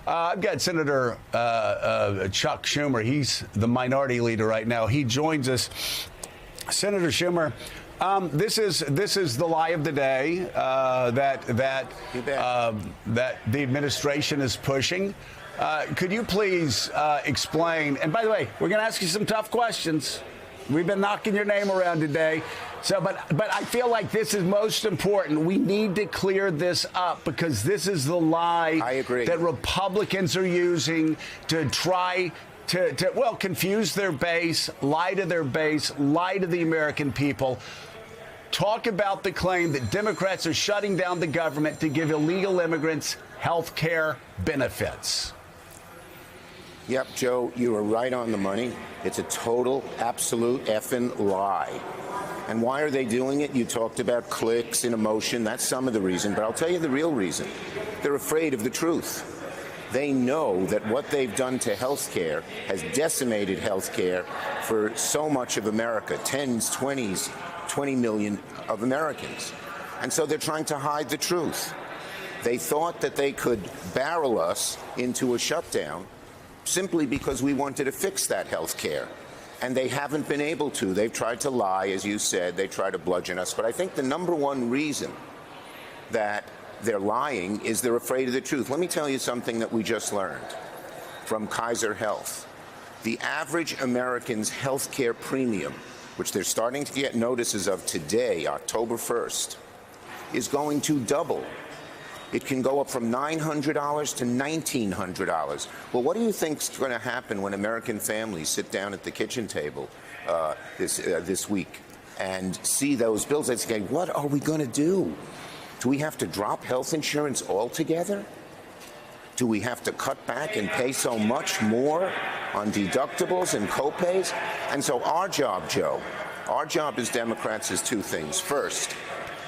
I've got Senator Chuck Schumer. He's the minority leader right now. He joins us. Senator Schumer, this is the lie of the day that the administration is pushing. Could you please explain? And by the way, we're going to ask you some tough questions. We've been knocking your name around today. So, but I feel like this is most important. We need to clear this up because this is the lie that Republicans are using to try to confuse their base, lie to their base, lie to the American people. Talk about the claim that Democrats are shutting down the government to give illegal immigrants health care benefits. Yep, Joe, you are right on the money. It's a total, absolute effing lie. And why are they doing it? You talked about clicks and emotion. That's some of the reason. But I'll tell you the real reason. They're afraid of the truth. They know that what they've done to health care has decimated health care for so much of America, 20 million of Americans. And so they're trying to hide the truth. They thought that they could barrel us into a shutdown simply because we wanted to fix that health care. And they haven't been able to. They've tried to lie, as you said. They try to bludgeon us. But I think the number one reason that they're lying is they're afraid of the truth. Let me tell you something that we just learned from Kaiser Health. The average American's health care premium, which they're starting to get notices of today, October 1st, is going to double. It can go up from $900 to $1,900. Well, what do you think's going to happen when American families sit down at the kitchen table this week and see those bills? They say, what are we going to do? Do we have to drop health insurance altogether? Do we have to cut back and pay so much more on deductibles and copays? And so our job, Joe, our job as Democrats is two things. First,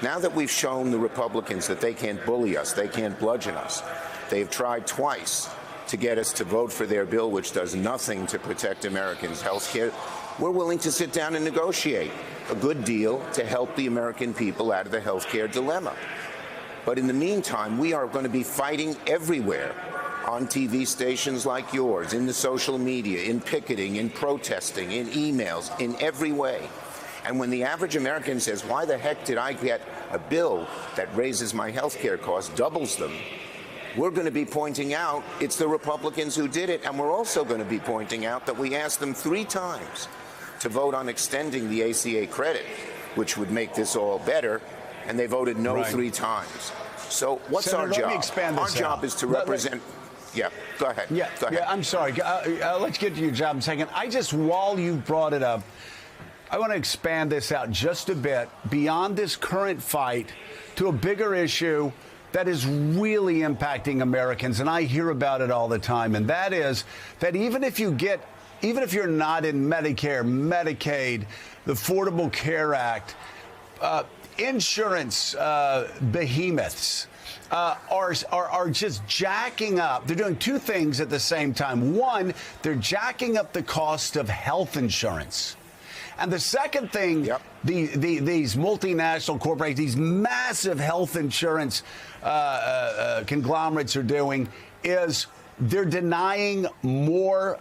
now that we've shown the Republicans that they can't bully us, they can't bludgeon us, they've tried twice to get us to vote for their bill, which does nothing to protect Americans' health care, we're willing to sit down and negotiate a good deal to help the American people out of the health care dilemma. But in the meantime, we are going to be fighting everywhere on TV stations like yours, in the social media, in picketing, in protesting, in emails, in every way. And when the average American says, why the heck did I get a bill that raises my health care costs, doubles them, we're going to be pointing out it's the Republicans who did it. And we're also going to be pointing out that we asked them 3 times to vote on extending the ACA credit, which would make this all better. And they voted no 3 times. So what's Senator, our job? Let me expand this our job out. Is to represent. Yeah, go ahead. Yeah, go ahead. Yeah, I'm sorry. Let's get to your job in a second. While you brought it up, I want to expand this out just a bit beyond this current fight to a bigger issue that is really impacting Americans. And I hear about it all the time. And that is that even if you're not in Medicare, Medicaid, the Affordable Care Act, insurance behemoths are just jacking up. They're doing 2 things at the same time. One, they're jacking up the cost of health insurance. And the second thing, these multinational corporations, these massive health insurance conglomerates are doing is they're denying more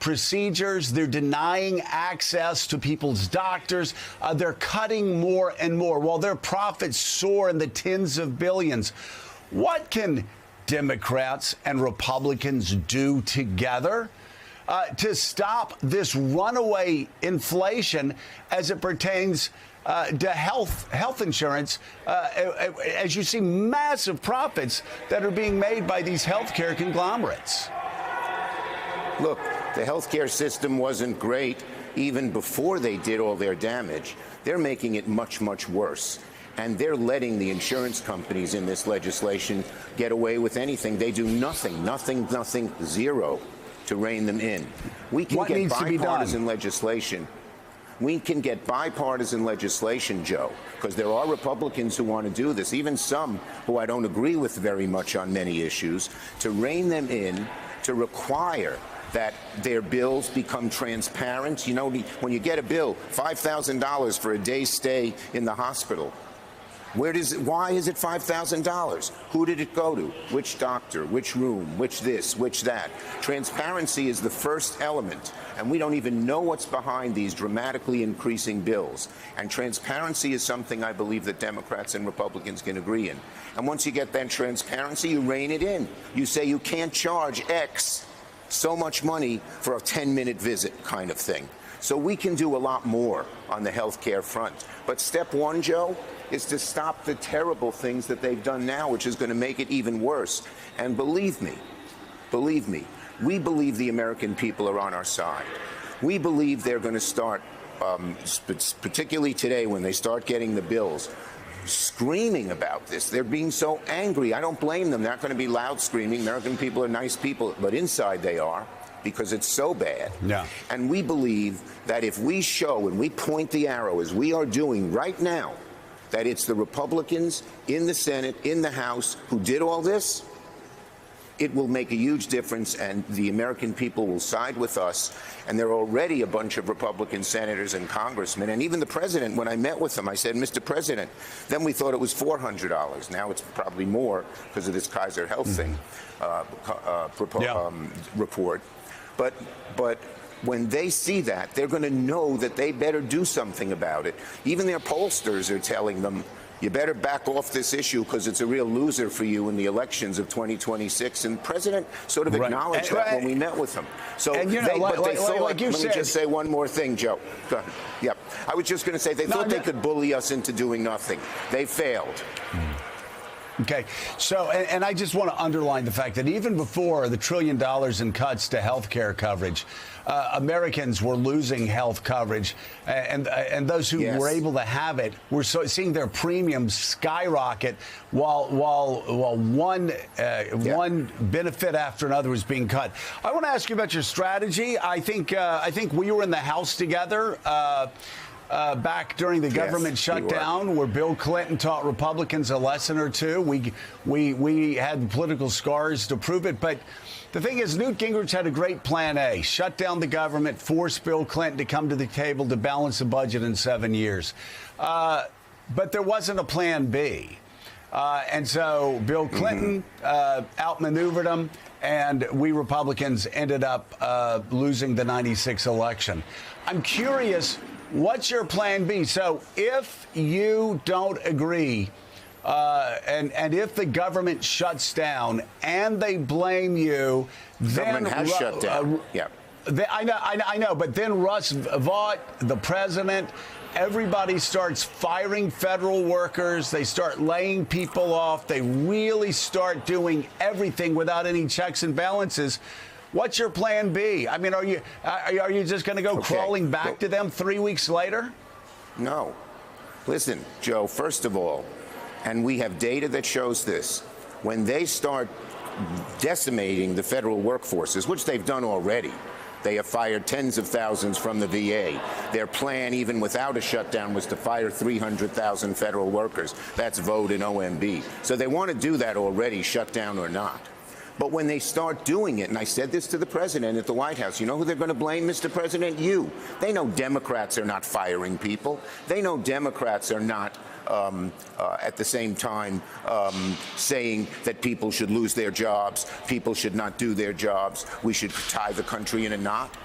procedures. They're denying access to people's doctors. They're cutting more and more while their profits soar in the tens of billions. What can Democrats and Republicans do together to stop this runaway inflation as it pertains to health insurance, as you see massive profits that are being made by these healthcare conglomerates? Look, the healthcare system wasn't great even before they did all their damage. They're making it much, much worse. And they're letting the insurance companies in this legislation get away with anything. They do nothing, zero to rein them in. We can get bipartisan legislation. We can get bipartisan legislation, Joe, because there are Republicans who want to do this, even some who I don't agree with very much on many issues, to rein them in, to require that their bills become transparent. You know, when you get a bill, $5,000 for a day's stay in the hospital, Why is it $5,000? Who did it go to? Which doctor? Which room? Which this? Which that? Transparency is the first element, and we don't even know what's behind these dramatically increasing bills. And transparency is something I believe that Democrats and Republicans can agree in. And once you get that transparency, you rein it in. You say you can't charge X so much money for a 10-minute visit kind of thing. So we can do a lot more on the health care front. But step one, Joe, is to stop the terrible things that they've done now, which is going to make it even worse. And believe me, we believe the American people are on our side. We believe they're going to start, particularly today when they start getting the bills, screaming about this. They're being so angry. I don't blame them. They're not going to be loud screaming. American people are nice people, but inside they are, because it's so bad. Yeah. And we believe that if we show and we point the arrow, as we are doing right now, that it's the Republicans in the Senate, in the House, who did all this, it will make a huge difference, and the American people will side with us. And there are already a bunch of Republican senators and congressmen, and even the president, when I met with him, I said, Mr. President, then we thought it was $400. Now it's probably more because of this Kaiser Health thing, report. But when they see that, they're going to know that they better do something about it. Even their pollsters are telling them, you better back off this issue because it's a real loser for you in the elections of 2026. And the president sort of acknowledged that when we met with him. So, and you know, let me just say one more thing, Joe. Go ahead. Yep. I was just going to say they thought they could bully us into doing nothing. They failed. Okay, so, and I just want to underline the fact that even before the $1 trillion in cuts to health care coverage, Americans were losing health coverage, and those who were able to have it were seeing their premiums skyrocket while one benefit after another was being cut. I want to ask you about your strategy. I think we were in the House together. Back during the government shutdown, where Bill Clinton taught Republicans a lesson or two. We had political scars to prove it. But the thing is, Newt Gingrich had a great plan A: shut down the government, force Bill Clinton to come to the table to balance the budget in 7 years. But there wasn't a plan B. And so Bill Clinton outmaneuvered him, and we Republicans ended up losing the '96 election. I'm curious, what's your plan B? So if you don't agree, and if the government shuts down and they blame you, then government has shut down. I know, but then Russ Vought, the president, everybody starts firing federal workers. They start laying people off. They really start doing everything without any checks and balances. What's your plan B? I mean, are you just going to go crawling back to them 3 weeks later? No. Listen, Joe, first of all, and we have data that shows this, when they start decimating the federal workforces, which they've done already, they have fired tens of thousands from the VA. Their plan, even without a shutdown, was to fire 300,000 federal workers. That's Vote and OMB. So they want to do that already, shutdown or not. But when they start doing it, and I said this to the president at the White House, you know who they're going to blame, Mr. President? You. They know Democrats are not firing people. They know Democrats are not, at the same time, saying that people should lose their jobs, people should not do their jobs, we should tie the country in a knot.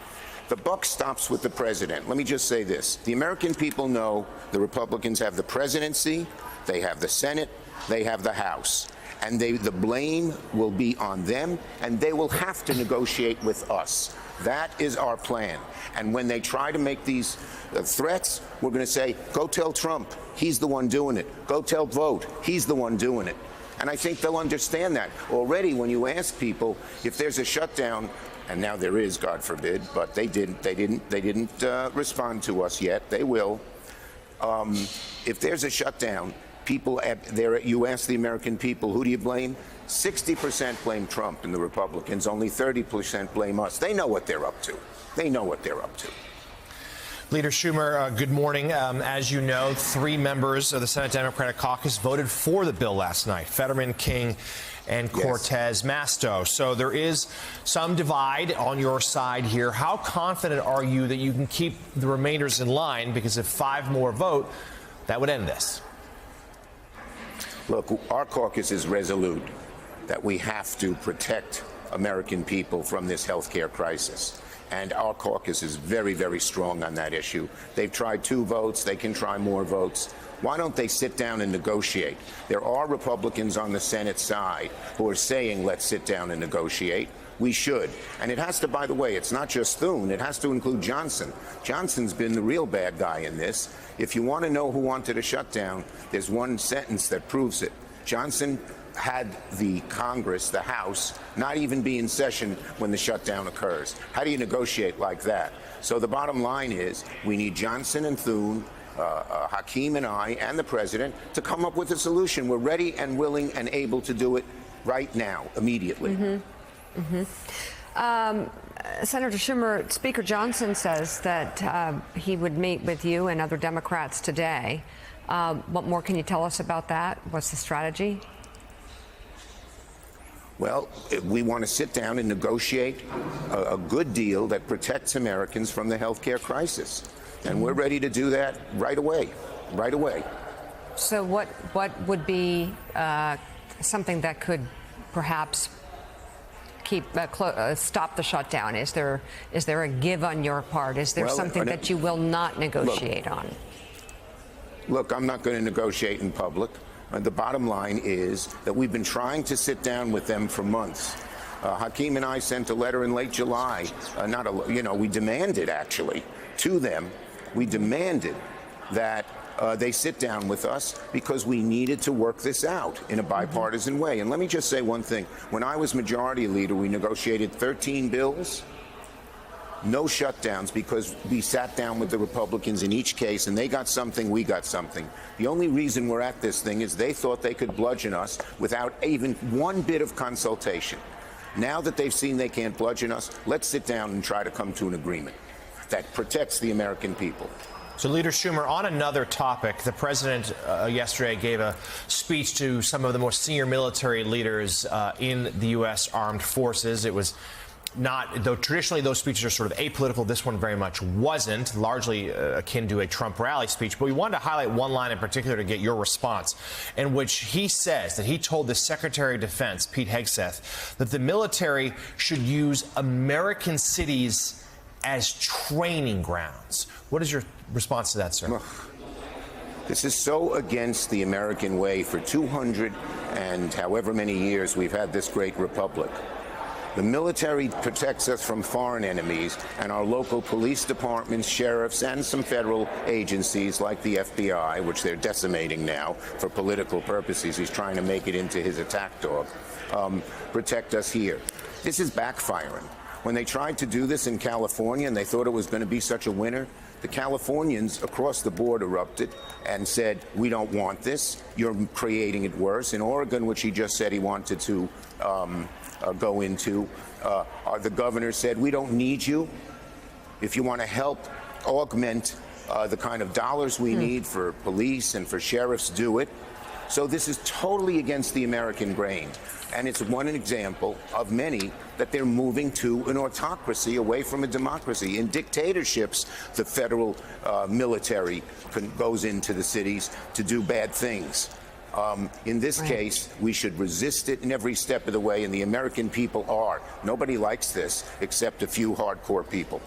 The buck stops with the president. Let me just say this. The American people know the Republicans have the presidency, they have the Senate, they have the House. And the blame will be on them, and they will have to negotiate with us. That is our plan. And when they try to make these threats, we're going to say, go tell Trump, he's the one doing it. Go tell Vote, he's the one doing it. And I think they'll understand that. Already, when you ask people if there's a shutdown, and now there is, God forbid, but they didn't respond to us yet. They will. If there's a shutdown, people there, you ask the American people, who do you blame? 60% blame Trump and the Republicans. Only 30% blame us. They know what they're up to. They know what they're up to. Leader Schumer, good morning. As you know, 3 members of the Senate Democratic Caucus voted for the bill last night: Fetterman, King, and Cortez Masto. So there is some divide on your side here. How confident are you that you can keep the remainders in line? Because if 5 more vote, that would end this. Look, our caucus is resolute that we have to protect American people from this health care crisis. And our caucus is very, very strong on that issue. They've tried 2 votes. They can try more votes. Why don't they sit down and negotiate? There are Republicans on the Senate side who are saying, let's sit down and negotiate. We should. And it has to, by the way, it's not just Thune. It has to include Johnson. Johnson's been the real bad guy in this. If you want to know who wanted a shutdown, there's one sentence that proves it. Johnson had the Congress, the House, not even be in session when the shutdown occurs. How do you negotiate like that? So the bottom line is we need Johnson and Thune, Hakeem and I, and the president to come up with a solution. We're ready and willing and able to do it right now, immediately. Senator Schumer, Speaker Johnson says that he would meet with you and other Democrats today. What more can you tell us about that? What's the strategy? Well, we want to sit down and negotiate a good deal that protects Americans from the health care crisis. And we're ready to do that right away, right away. So what would be something that could perhaps keep stop the shutdown? Is there a give on your part? Is there something that you will not negotiate on? Look, I'm not going to negotiate in public. The bottom line is that we've been trying to sit down with them for months. Hakeem and I sent a letter in late July. We demanded actually to them. We demanded that they sit down with us because we needed to work this out in a bipartisan way. And let me just say one thing. When I was majority leader, we negotiated 13 bills. No shutdowns, because we sat down with the Republicans in each case, and they got something, we got something. The only reason we're at this thing is they thought they could bludgeon us without even one bit of consultation. Now that they've seen they can't bludgeon us, let's sit down and try to come to an agreement that protects the American people. So, Leader Schumer, on another topic, the president yesterday gave a speech to some of the most senior military leaders in the U.S. Armed Forces. It was not, though traditionally those speeches are sort of apolitical, this one very much wasn't, largely akin to a Trump rally speech. But we wanted to highlight one line in particular to get your response, in which he says that he told the Secretary of Defense, Pete Hegseth, that the military should use American cities as training grounds. What is your response to that, sir? This is so against the American way. For 200 and however many years we've had this great republic. The military protects us from foreign enemies, and our local police departments, sheriffs, and some federal agencies like the FBI, which they're decimating now for political purposes. He's trying to make it into his attack dog, protect us here. This is backfiring. When they tried to do this in California and they thought it was going to be such a winner, the Californians across the board erupted and said, we don't want this. You're creating it worse. In Oregon, which he just said he wanted to go into, the governor said, we don't need you. If you want to help augment the kind of dollars we need for police and for sheriffs, do it. So this is totally against the American grain. And it's one example of many that they're moving to an autocracy away from a democracy. In dictatorships, the federal military goes into the cities to do bad things. In this case, we should resist it in every step of the way, and the American people are. Nobody likes this except a few hardcore people.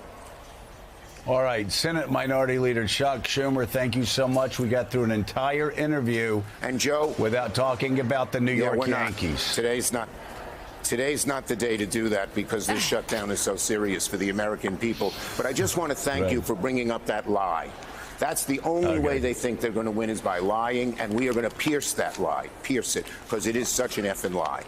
All right, Senate Minority Leader Chuck Schumer, thank you so much. We got through an entire interview, and Joe, without talking about the New York Yankees. Today's not the day to do that because this shutdown is so serious for the American people. But I just want to thank you for bringing up that lie. That's the only way they think they're going to win, is by lying, and we are going to pierce that lie, pierce it, because it is such an effing lie.